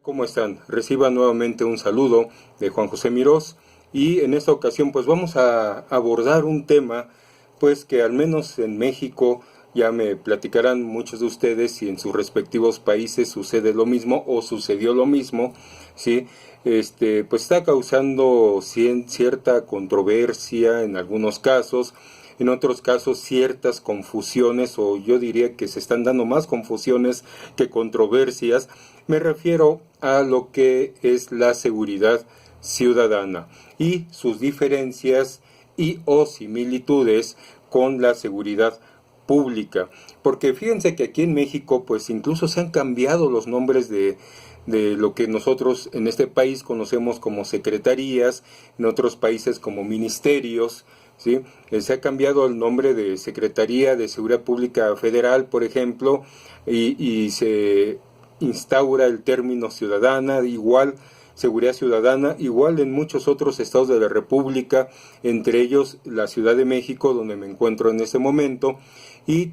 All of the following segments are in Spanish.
¿Cómo están? Reciban nuevamente un saludo de Juan José Mirós y en esta ocasión pues vamos a abordar un tema pues que al menos en México ya me platicarán muchos de ustedes si en sus respectivos países sucede lo mismo o sucedió lo mismo, ¿sí? Pues está causando cierta controversia en algunos casos, en otros casos ciertas confusiones, o yo diría que se están dando más confusiones que controversias. Me refiero a lo que es la seguridad ciudadana y sus diferencias y o similitudes con la seguridad pública. Porque fíjense que aquí en México pues incluso se han cambiado los nombres de lo que nosotros en este país conocemos como secretarías, en otros países como ministerios, ¿sí? Se ha cambiado el nombre de Secretaría de Seguridad Pública Federal, por ejemplo, y se instaura el término ciudadana, igual seguridad ciudadana, igual en muchos otros estados de la República, entre ellos la Ciudad de México, donde me encuentro en este momento, y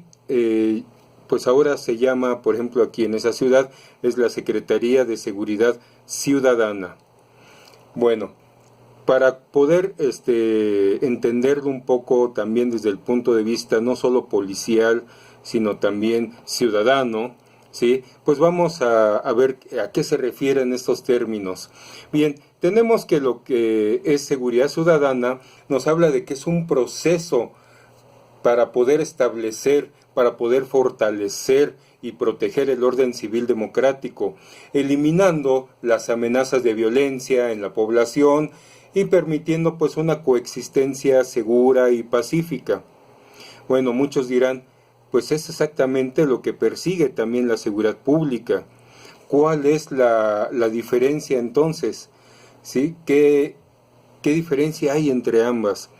pues ahora se llama, por ejemplo, aquí en esa ciudad, es la Secretaría de Seguridad Ciudadana. Bueno, para poder entenderlo un poco también desde el punto de vista no solo policial, sino también ciudadano, ¿sí? Pues vamos a ver a qué se refieren estos términos. Bien, tenemos que lo que es seguridad ciudadana nos habla de que es un proceso para poder establecer, para poder fortalecer y proteger el orden civil democrático, eliminando las amenazas de violencia en la población y permitiendo pues una coexistencia segura y pacífica. Bueno, muchos dirán, pues es exactamente lo que persigue también la seguridad pública. ¿Cuál es la diferencia entonces? ¿Sí? ¿Qué diferencia hay entre ambas?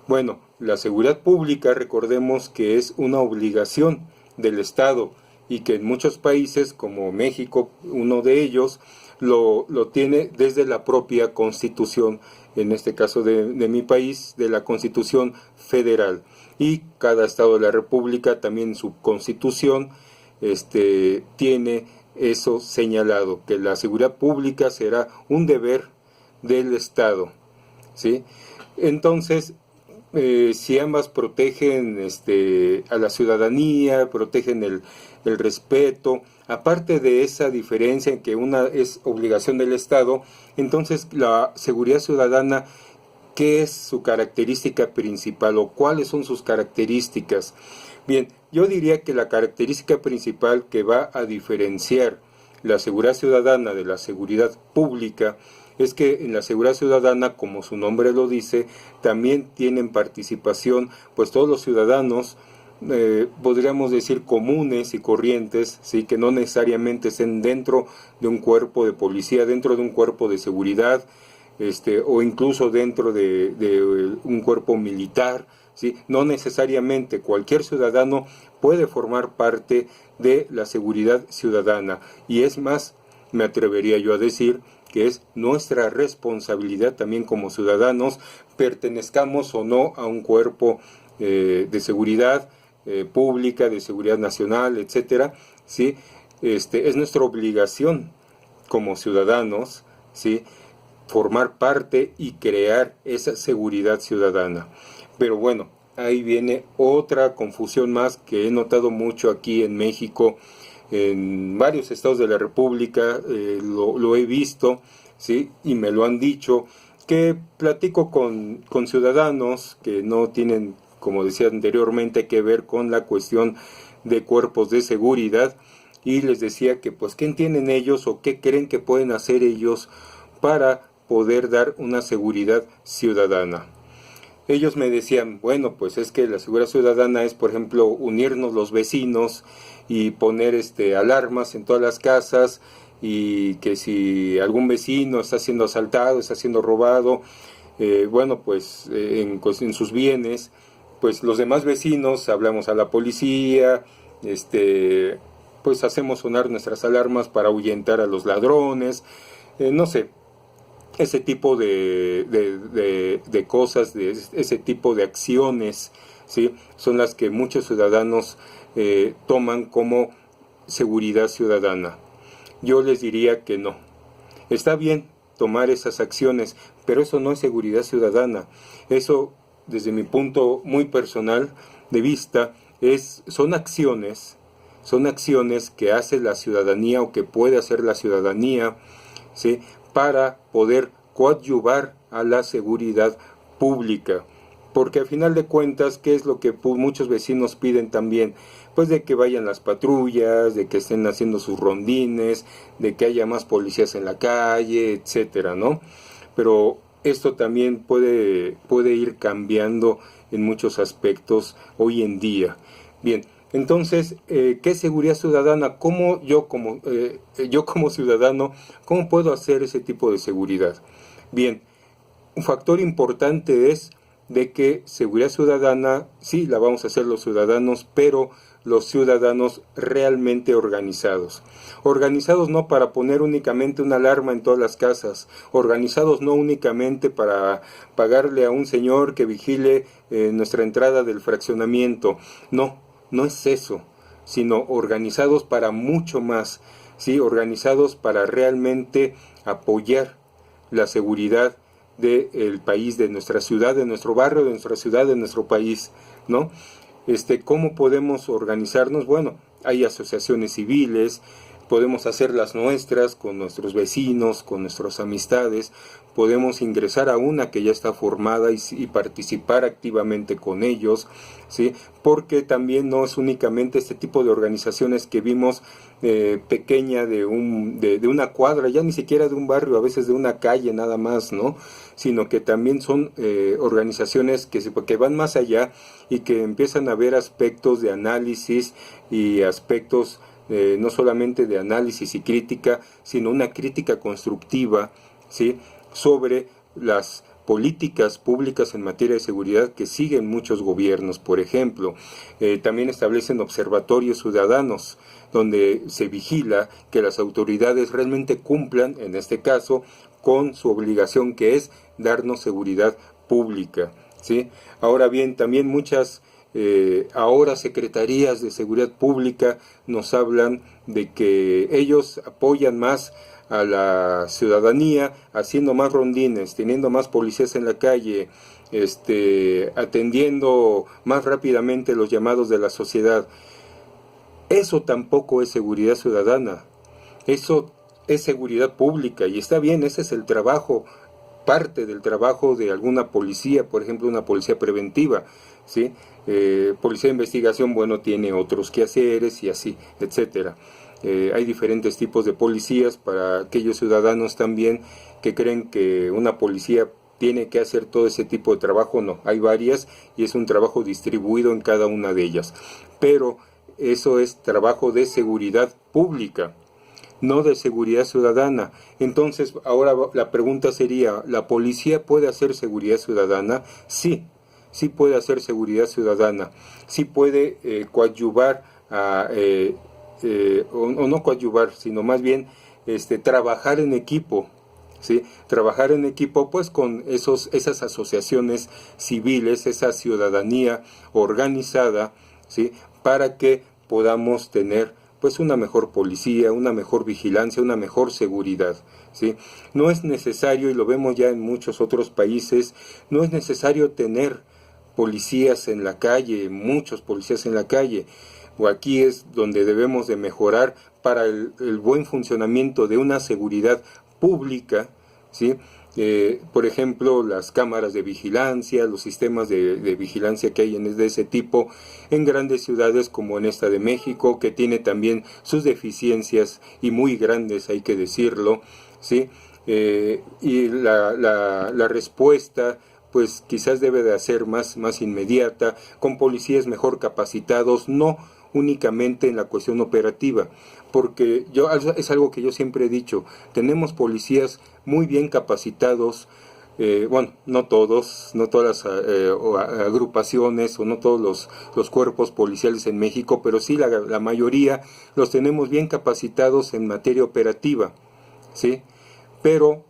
Bueno, la seguridad pública, recordemos que es una obligación del Estado y que en muchos países, como México, uno de ellos, lo tiene desde la propia Constitución, en este caso de mi país, de la Constitución Federal. Y cada Estado de la República, también su Constitución, tiene eso señalado, que la seguridad pública será un deber del Estado, ¿sí? Entonces, si ambas protegen a la ciudadanía, protegen el respeto, aparte de esa diferencia en que una es obligación del Estado, entonces la seguridad ciudadana, ¿qué es su característica principal o cuáles son sus características? Bien, yo diría que la característica principal que va a diferenciar la seguridad ciudadana de la seguridad pública es que en la seguridad ciudadana, como su nombre lo dice, también tienen participación pues todos los ciudadanos, podríamos decir comunes y corrientes, ¿sí? Que no necesariamente estén dentro de un cuerpo de policía, dentro de un cuerpo de seguridad, o incluso dentro de un cuerpo militar, ¿sí? No necesariamente cualquier ciudadano puede formar parte de la seguridad ciudadana, y es más, me atrevería yo a decir que es nuestra responsabilidad también como ciudadanos, pertenezcamos o no a un cuerpo de seguridad pública, de seguridad nacional, etcétera, ¿sí? Es nuestra obligación como ciudadanos, ¿sí? Formar parte y crear esa seguridad ciudadana. Pero bueno, ahí viene otra confusión más que he notado mucho aquí en México, en varios estados de la República, lo he visto, ¿sí? Y me lo han dicho, que platico con ciudadanos que no tienen, como decía anteriormente, que ver con la cuestión de cuerpos de seguridad, y les decía que pues qué entienden ellos o qué creen que pueden hacer ellos para poder dar una seguridad ciudadana. Ellos me decían, bueno, pues es que la seguridad ciudadana es, por ejemplo, unirnos los vecinos y poner alarmas en todas las casas, y que si algún vecino está siendo asaltado, está siendo robado, bueno, pues en sus bienes, pues los demás vecinos hablamos a la policía, pues hacemos sonar nuestras alarmas para ahuyentar a los ladrones, no sé, ese tipo de cosas, ese tipo de acciones, ¿sí? Son las que muchos ciudadanos toman como seguridad ciudadana. Yo les diría que no, Está bien tomar esas acciones, pero eso no es seguridad ciudadana. Eso, desde mi punto muy personal de vista, son acciones que hace la ciudadanía o que puede hacer la ciudadanía, ¿sí?, para poder coadyuvar a la seguridad pública. Porque al final de cuentas, ¿qué es lo que muchos vecinos piden también? Pues de que vayan las patrullas, de que estén haciendo sus rondines, de que haya más policías en la calle, etcétera, ¿no? Pero esto también puede ir cambiando en muchos aspectos hoy en día. Bien, entonces, ¿qué es seguridad ciudadana? ¿Cómo yo como ciudadano, cómo puedo hacer ese tipo de seguridad? Bien, un factor importante es de que seguridad ciudadana, sí, la vamos a hacer los ciudadanos, pero los ciudadanos realmente organizados. Organizados no para poner únicamente una alarma en todas las casas, organizados no únicamente para pagarle a un señor que vigile nuestra entrada del fraccionamiento, no es eso, sino organizados para mucho más, ¿sí? Organizados para realmente apoyar la seguridad del país, de nuestra ciudad, de nuestro barrio, de nuestra ciudad, de nuestro país, ¿no? ¿Cómo podemos organizarnos? Bueno, hay asociaciones civiles, podemos hacer las nuestras con nuestros vecinos, con nuestras amistades, podemos ingresar a una que ya está formada y participar activamente con ellos, ¿sí? Porque también no es únicamente este tipo de organizaciones que vimos pequeña de una cuadra, ya ni siquiera de un barrio, a veces de una calle nada más, ¿no? Sino que también son organizaciones que van más allá y que empiezan a ver aspectos de análisis y aspectos no solamente de análisis y crítica, sino una crítica constructiva, ¿sí?, sobre las políticas públicas en materia de seguridad que siguen muchos gobiernos. Por ejemplo, también establecen observatorios ciudadanos, donde se vigila que las autoridades realmente cumplan, en este caso, con su obligación, que es darnos seguridad pública, ¿sí? Ahora bien, también muchas ahora secretarías de seguridad pública nos hablan de que ellos apoyan más a la ciudadanía haciendo más rondines, teniendo más policías en la calle, atendiendo más rápidamente los llamados de la sociedad. Eso tampoco es seguridad ciudadana, eso es seguridad pública, y está bien, ese es el trabajo, parte del trabajo de alguna policía, por ejemplo una policía preventiva, ¿sí? Policía de investigación, bueno, tiene otros quehaceres y así, etcétera. Hay diferentes tipos de policías para aquellos ciudadanos también que creen que una policía tiene que hacer todo ese tipo de trabajo. No, hay varias y es un trabajo distribuido en cada una de ellas. Pero eso es trabajo de seguridad pública, no de seguridad ciudadana. Entonces, ahora la pregunta sería, ¿la policía puede hacer seguridad ciudadana? Sí, sí puede hacer seguridad ciudadana, sí puede coadyuvar o no coadyuvar, sino más bien trabajar en equipo, ¿sí? Trabajar en equipo pues con esas asociaciones civiles, esa ciudadanía organizada, ¿sí?, para que podamos tener pues una mejor policía, una mejor vigilancia, una mejor seguridad, ¿sí? No es necesario, y lo vemos ya en muchos otros países, no es necesario tener policías en la calle, muchos policías en la calle, o aquí es donde debemos de mejorar para el buen funcionamiento de una seguridad pública, ¿sí? Por ejemplo, las cámaras de vigilancia, los sistemas de vigilancia que hay de ese tipo en grandes ciudades como en esta de México, que tiene también sus deficiencias y muy grandes, hay que decirlo, ¿sí? Y la respuesta pues quizás debe de ser más inmediata, con policías mejor capacitados, no únicamente en la cuestión operativa, porque es algo que yo siempre he dicho, tenemos policías muy bien capacitados, bueno, no todas las agrupaciones o no todos los cuerpos policiales en México, pero sí la mayoría los tenemos bien capacitados en materia operativa, ¿sí? Pero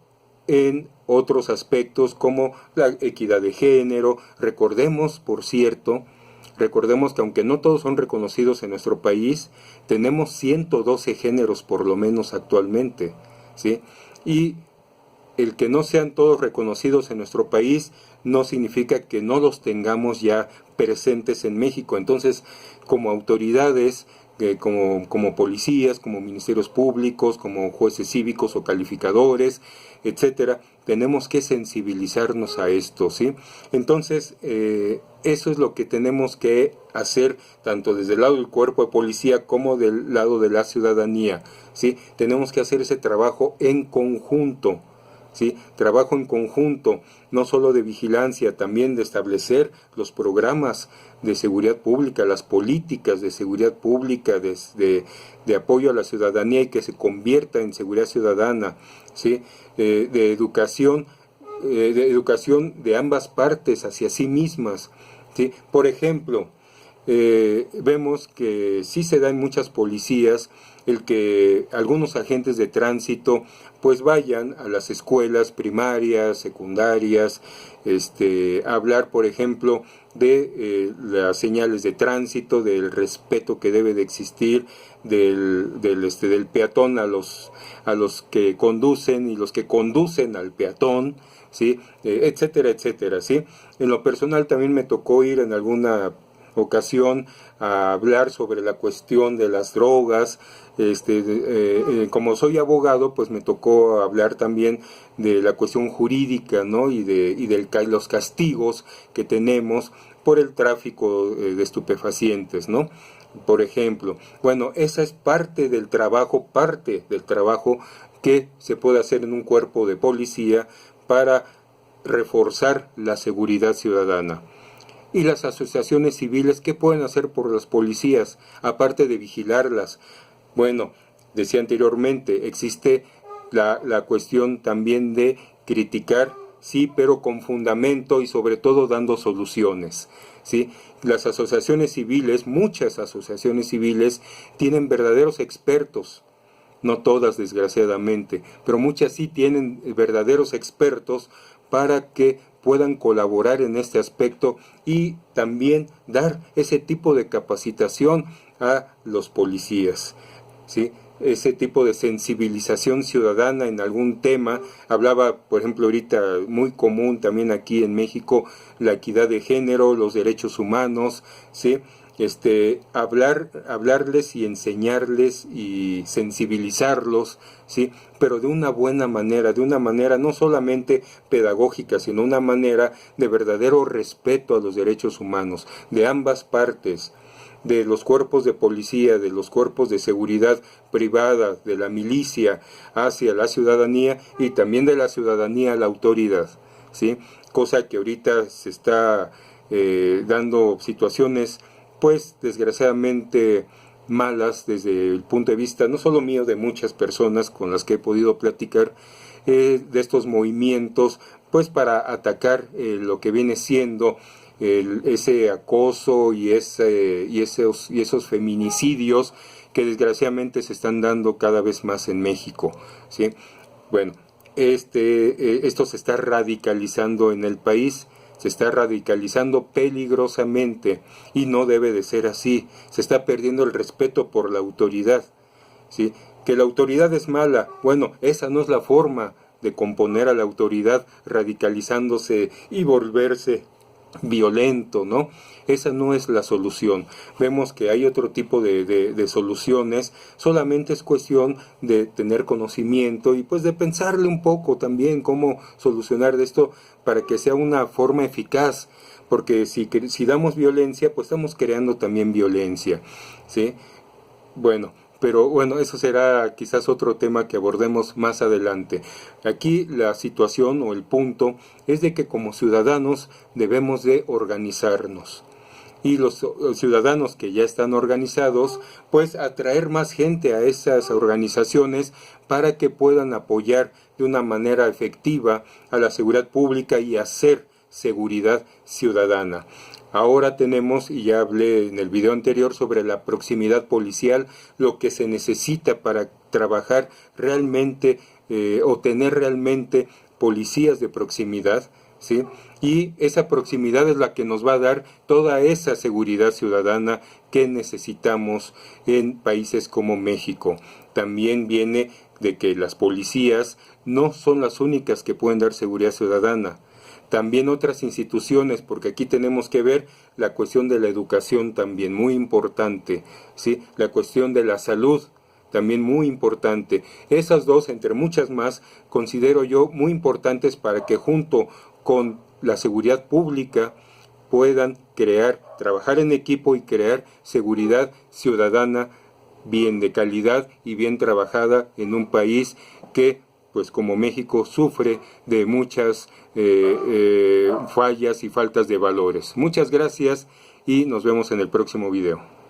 en otros aspectos como la equidad de género, recordemos que aunque no todos son reconocidos en nuestro país, tenemos 112 géneros por lo menos actualmente, ¿sí? Y el que no sean todos reconocidos en nuestro país no significa que no los tengamos ya presentes en México. Entonces, como autoridades, como policías, como ministerios públicos, como jueces cívicos o calificadores, etcétera, tenemos que sensibilizarnos a esto, ¿sí? Entonces, eso es lo que tenemos que hacer tanto desde el lado del cuerpo de policía como del lado de la ciudadanía, ¿sí? Tenemos que hacer ese trabajo en conjunto, ¿sí? Trabajo en conjunto, no solo de vigilancia, también de establecer los programas de seguridad pública, las políticas de seguridad pública, de apoyo a la ciudadanía y que se convierta en seguridad ciudadana, ¿sí? De educación de ambas partes hacia sí mismas, ¿sí? Por ejemplo, vemos que sí se da en muchas policías el que algunos agentes de tránsito pues vayan a las escuelas primarias, secundarias, a hablar, por ejemplo, de las señales de tránsito, del respeto que debe de existir, del peatón a los que conducen y los que conducen al peatón, ¿sí? Etcétera, etcétera, ¿sí? En lo personal también me tocó ir en alguna ocasión a hablar sobre la cuestión de las drogas. Como soy abogado, pues me tocó hablar también de la cuestión jurídica, ¿no? y de los castigos que tenemos por el tráfico de estupefacientes, ¿no? Por ejemplo, bueno, esa es parte del trabajo que se puede hacer en un cuerpo de policía para reforzar la seguridad ciudadana. Y las asociaciones civiles, ¿qué pueden hacer por las policías, aparte de vigilarlas? Bueno, decía anteriormente, existe la cuestión también de criticar, sí, pero con fundamento y sobre todo dando soluciones, ¿sí? Las asociaciones civiles, muchas asociaciones civiles, tienen verdaderos expertos, no todas desgraciadamente, pero muchas sí tienen verdaderos expertos para que puedan colaborar en este aspecto y también dar ese tipo de capacitación a los policías, ¿sí? Ese tipo de sensibilización ciudadana en algún tema. Hablaba, por ejemplo, ahorita muy común también aquí en México, la equidad de género, los derechos humanos, ¿sí? Hablarles y enseñarles y sensibilizarlos, ¿sí? Pero de una buena manera, de una manera no solamente pedagógica, sino una manera de verdadero respeto a los derechos humanos, de ambas partes, de los cuerpos de policía, de los cuerpos de seguridad privada, de la milicia hacia la ciudadanía y también de la ciudadanía a la autoridad, ¿sí? Cosa que ahorita se está dando situaciones pues desgraciadamente malas desde el punto de vista no solo mío, de muchas personas con las que he podido platicar, de estos movimientos pues para atacar lo que viene siendo ese acoso y esos feminicidios que desgraciadamente se están dando cada vez más en México, ¿sí? Bueno, esto se está radicalizando en el país. Se está radicalizando peligrosamente y no debe de ser así. Se está perdiendo el respeto por la autoridad, ¿sí? Que la autoridad es mala. Bueno, esa no es la forma de componer a la autoridad radicalizándose y volverse violento, ¿no? Esa no es la solución. Vemos que hay otro tipo de soluciones, solamente es cuestión de tener conocimiento y pues de pensarle un poco también cómo solucionar esto para que sea una forma eficaz, porque si damos violencia, pues estamos creando también violencia, ¿sí? Pero bueno, eso será quizás otro tema que abordemos más adelante. Aquí la situación o el punto es de que como ciudadanos debemos de organizarnos. Y los ciudadanos que ya están organizados, pues atraer más gente a esas organizaciones para que puedan apoyar de una manera efectiva a la seguridad pública y hacer seguridad ciudadana. Ahora tenemos, y ya hablé en el video anterior sobre la proximidad policial, lo que se necesita para trabajar realmente o tener realmente policías de proximidad, ¿sí? Y esa proximidad es la que nos va a dar toda esa seguridad ciudadana que necesitamos en países como México. También viene de que las policías no son las únicas que pueden dar seguridad ciudadana. También otras instituciones, porque aquí tenemos que ver la cuestión de la educación también, muy importante, ¿sí? La cuestión de la salud, también muy importante. Esas dos, entre muchas más, considero yo muy importantes para que junto con la seguridad pública puedan trabajar en equipo y crear seguridad ciudadana bien de calidad y bien trabajada en un país que, pues como México, sufre de muchas fallas y faltas de valores. Muchas gracias y nos vemos en el próximo video.